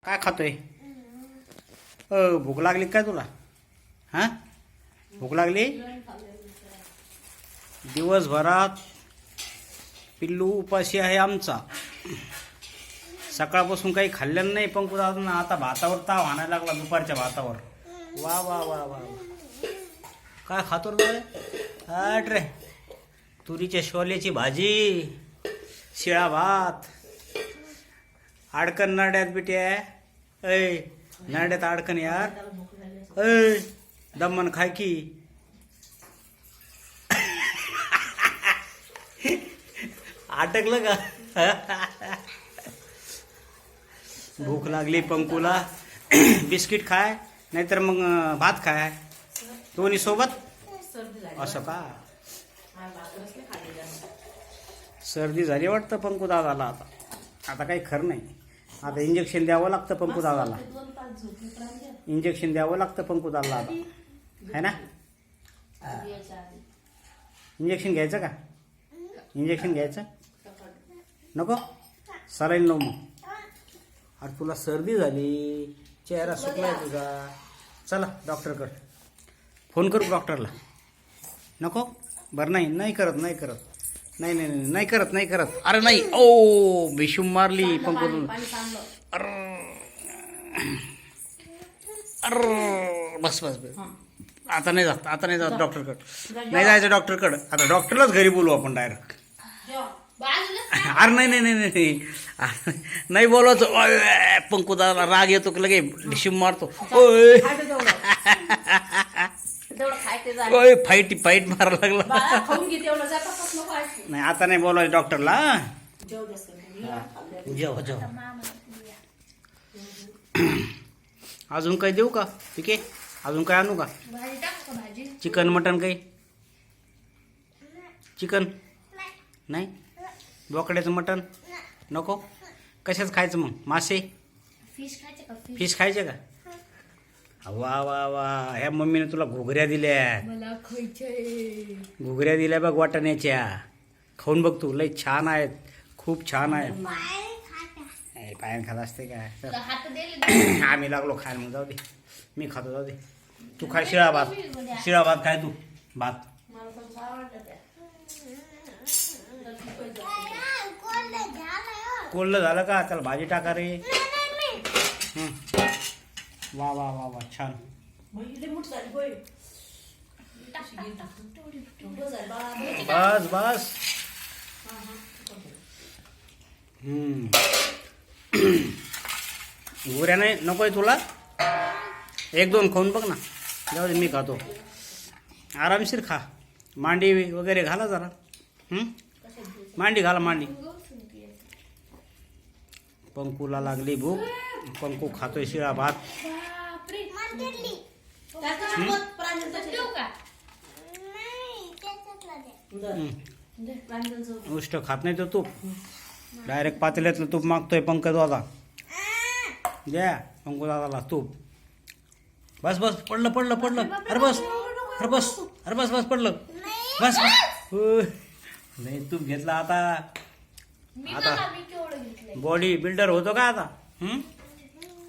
काय खातोय? भूक लागली काय तुला? हां, भूक लागली? दिवसभरात पिल्लू उपाशी आहे आमचा. सकाळपासून काही खाल्ल्यानं नाही पण अजून आता भातावर ताव आणायला लागला. दुपारच्या भातावर. वा वा वा वा, काय खातो रे? हट रे, तुरीच्या शोल्याची भाजी, शिळा भात, अडकन नरड्यात बिट्या. ऐ नरड्यात अडकन यार. ऐ दमन खाय की. अटकलं का? भूक लागली पंकुला. बिस्किट खाय नाहीतर मग भात खाय, दोन्ही सोबत. असं का? सर्दी झाली वाटतं पंकू दादाला. आता काही खरं नाही. आता इंजेक्शन द्यावं लागतं पंकू दादाला. इंजेक्शन द्यावं लागतं पंकू दादाला आता, है ना? इंजेक्शन घ्यायचं का? इंजेक्शन घ्यायचं नको? सलाईन लावू मग. अरे तुला सर्दी झाली, चेहरा सुकलाय तुझा. चला डॉक्टरकडे फोन करू डॉक्टरला. नको? बरं नाही, नाही करत, नाही करत, नाही नाही नाही नाही करत, नाही करत. अरे नाही, ओ भिशूम मारली पंकू. अरे अरे बस बस बस. आता नाही जात, आता नाही जात डॉक्टरकडे. नाही जायचं डॉक्टरकडे. आता डॉक्टरलाच घरी बोलू आपण डायरेक्ट. अरे नाही नाही नाही नाही नाही बोलवायचं. पंकू दादा राग येतो की लगे ढिशिम मारतो. ओय फाईट फाईट मारायला लागला. नाही आता नाही बोलवायचं डॉक्टरला. जेव जेव. अजून काही देऊ का? ठीक आहे, अजून काय आणू का? चिकन मटन काही? चिकन नाही? बोकड्याचं मटन नको? कशाच खायचं मग? मासे? फिश खायचे का? वा वा वा, ह्या मम्मीने तुला घुगऱ्या दिल्या. घुगऱ्या दिल्या बघ वाटाण्याच्या. खाऊन बघ तू, लय छान आहेत, खूप छान आहेत. पायान खात असते काय? आम्ही लागलो खायला. मग जाऊ दे, मी खातो. जाऊ दे, तू खाय शिळा भात. शिळा भात खाय तू. भात कोल्ड झालं का? त्याला भाजी टाका रे. वा वा वा वा, छान. बस बस. गोऱ्या नाही नकोय तुला? एक दोन खाऊन बघ ना. जाऊ दे, मी खातो. आरामशीर खा. मांडी वगैरे घाला जरा. मांडी घाला, मांडी. पंकुला लागली भूक. पंकू खातोय शिळा भात. उष्ट खात नाही तो तूप. डायरेक्ट पातेल्यातलं तूप मागतोय पंकज दादा. द्या पंकू दादाला तूप. बस बस, पडलं पडलं पडलं. अरे बस, अरे बस, अरे बस बस, पडलं. बस नाही, तूप घेतला आता. आता बॉडी बिल्डर होतो का आता?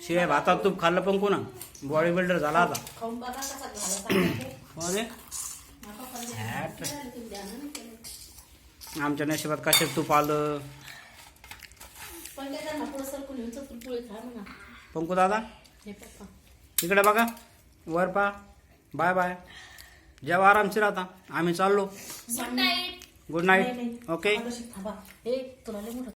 शिवाय भातात तूप खाल्लं पंकू ना, बॉडी बिल्डर झाला आता. आमच्या नशिबात कशात तूप आलं. पंकू दादा इकडे बघा, वर पा. Bye bye. जेव्हा आरामशीर. आता आम्ही चाललो. Good night. ओके.